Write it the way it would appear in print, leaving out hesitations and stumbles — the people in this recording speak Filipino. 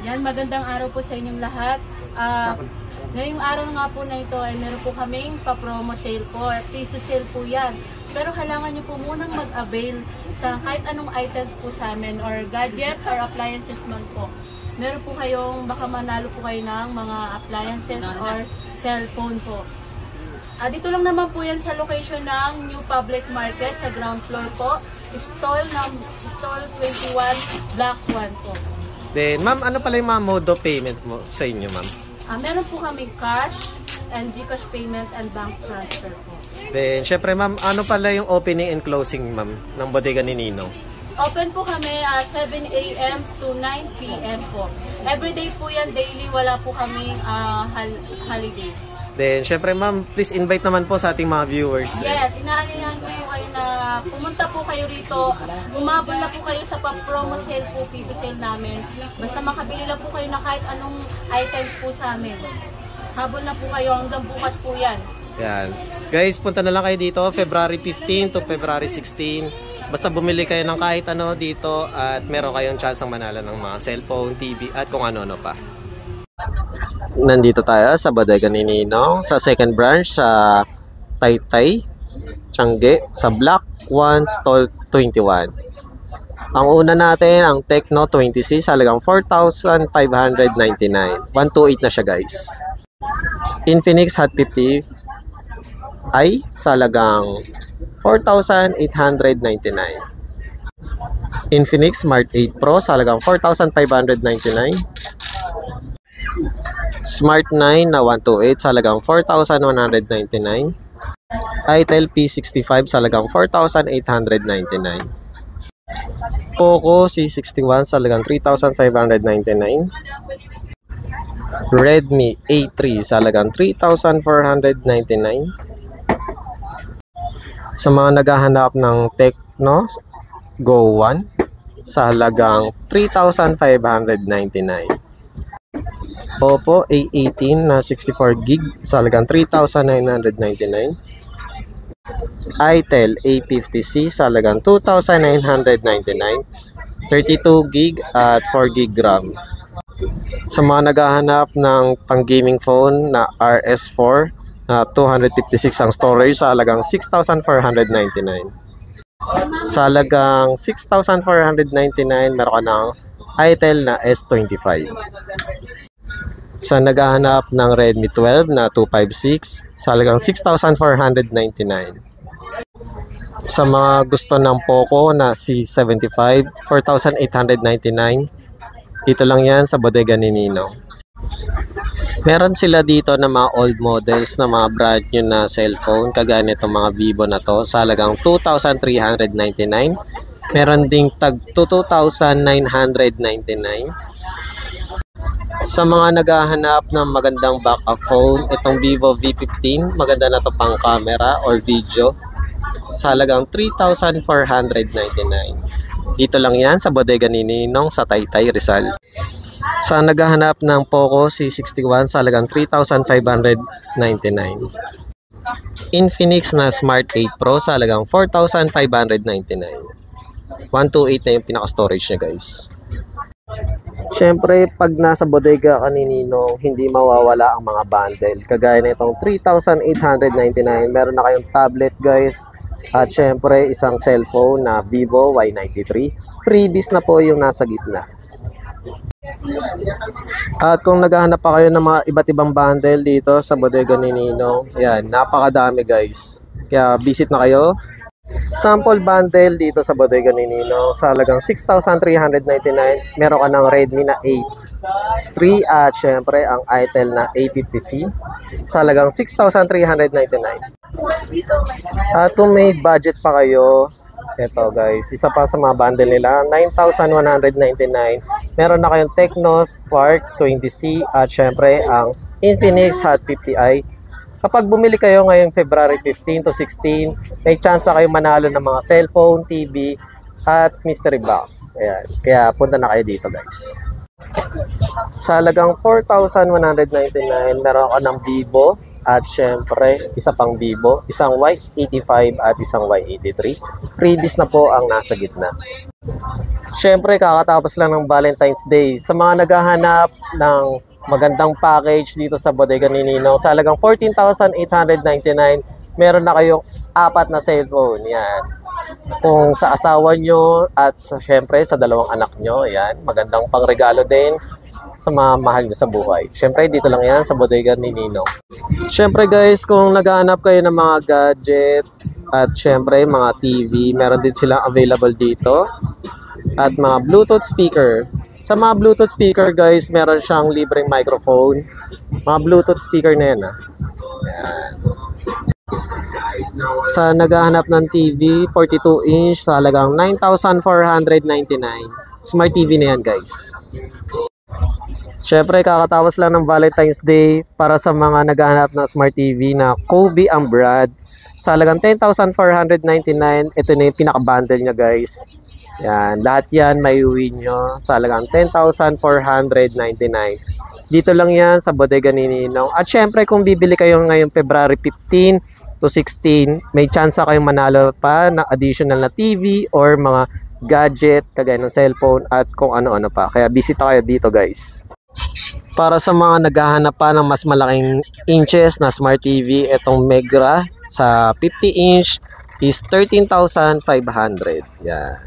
Yan, magandang araw po sa inyong lahat. Ngayong araw nga po na ito ay meron po kaming pa-promo sale po. Piso sale po yan. Pero halangan nyo po munang mag-avail sa kahit anong items po sa amin or gadget or appliances man po. Meron po kayong, baka manalo po kayo ng mga appliances or cellphone po. Dito lang naman po yan sa location ng New Public Market sa ground floor po. Stall 21, Block 1 po. Then, ma'am, ano pala yung mga mode of payment mo sa inyo, ma'am? Meron po kami cash and GCash payment and bank transfer po. Then, syempre, ma'am, ano pala yung opening and closing, ma'am, ng bodega ni Ninong? Open po kami 7 AM to 9 PM po. Everyday po yan, daily, wala po kaming holiday. Then, syempre, ma'am, please invite naman po sa ating mga viewers. Yes, inaanyayahan ko po kayo na pumunta po kayo rito. Umabol na po kayo sa pa-promo sale po, piso sale namin. Basta makabili lang po kayo na kahit anong items po sa amin. Habol na po kayo, hanggang bukas po yan. Yan. Guys, punta na lang kayo dito, February 15 to February 16. Basta bumili kayo ng kahit ano dito at meron kayong chance ang manalo ng mga cellphone, TV at kung ano-ano pa. Nandito tayo sa bodega ni Ninong sa second branch sa Taytay, Tiangge, sa Block 1, Stall 21. Ang una natin, ang Tecno 20C sa halagang 4,599. 128 na siya, guys. Infinix Hot 50 i sa halagang 4,899. Infinix Smart 8 Pro sa halagang 4,599. Smart 9 na 128 sa halagang 4,199. Itel P65 sa halagang 4,899. Poco C61 sa halagang 3,599. Redmi A3 sa halagang 3,499. Sa mga naghahanap ng Tecno Go 1 sa halagang 3,599. Oppo A18 na 64GB sa halagang 3,999. Itel A50C sa halagang 2,999. 32GB at 4GB RAM. Sa mga naghahanap ng pang-gaming phone na RS4 na 256 ang storage sa halagang 6,499. Sa halagang 6,499 meron ka ng Itel na S25. Sa naghahanap ng Redmi 12 na 256 sa halagang 6,499. Sa mga gusto ng Poco na C75, 4,899. Dito lang yan sa bodega ni Ninong. Meron sila dito na mga old models na mga brand new na cellphone. Kagaya nitong mga Vivo na to sa halagang 2,399. Meron ding tag 2,999. Sa mga naghahanap ng magandang backup phone, itong Vivo V15, maganda na to pang camera or video sa halagang 3,499. Dito lang yan sa bodega ni Ninong sa Taytay, Rizal. Sa naghahanap ng Poco C61 sa halagang 3,599. Infinix na Smart 8 Pro sa halagang 4,599. 128 na yung pinaka-storage niya, guys. Siyempre, pag nasa bodega ka ni Ninong, hindi mawawala ang mga bundle. Kagaya na itong 3,899. Meron na kayong tablet, guys. At siyempre, isang cellphone na Vivo Y93. Freebies na po yung nasa gitna. At kung naghahanap pa kayo ng mga iba't ibang bundle dito sa bodega ni Ninong, yan, napakadami, guys. Kaya visit na kayo. Sample bundle dito sa bodega ni Ninong sa halagang 6,399. Meron ka ng Redmi na A3 at syempre ang Itel na A50C sa halagang 6,399. At kung may budget pa kayo, eto guys, isa pa sa mga bundle nila, 9,199. Meron na kayong Tecno Spark 20C at syempre ang Infinix Hot 50i. Kapag bumili kayo ngayong February 15 to 16, may chance kayo manalo ng mga cellphone, TV, at mystery box. Ayan. Kaya punta na kayo dito, guys. Sa halagang 4,199, meron ka ng Vivo at syempre isa pang Vivo, isang Y85 at isang Y83. Freebies na po ang nasa gitna. Syempre kakatapos lang ng Valentine's Day. Sa mga naghahanap ng magandang package dito sa Bodega ni Ninong, sa halagang 14,899, meron na kayong 4 na cellphone. Yan. Kung sa asawa nyo at syempre sa 2 anak nyo, yan, magandang pangregalo din sa mga mahal nyo sa buhay. Syempre dito lang yan sa Bodega ni Ninong. Syempre guys, kung naghahanap kayo ng mga gadget at syempre mga TV, meron din silang available dito. At mga Bluetooth speaker. Sa mga Bluetooth speaker guys, meron siyang libreng microphone. Mga Bluetooth speaker na yan. Yan. Sa naghahanap ng TV, 42 inch sa halagang 9,499. Smart TV na yan guys. Syempre kakatapos lang ng Valentine's Day para sa mga naghahanap ng Smart TV na Kobe ang brand. Sa halagang 10,499, ito na yung pinaka-bundle niya guys. Yan, lahat yan may uwi nyo sa halagang 10,499. Dito lang yan sa Bodega ni Ninong. At syempre kung bibili kayo ngayong February 15 to 16, may chance kayong manalo pa na additional na TV or mga gadget kagaya ng cellphone at kung ano-ano pa. Kaya bisita kayo dito guys. Para sa mga naghahanap pa ng mas malaking inches na Smart TV, itong Megra sa 50 inch is 13,500. Yan.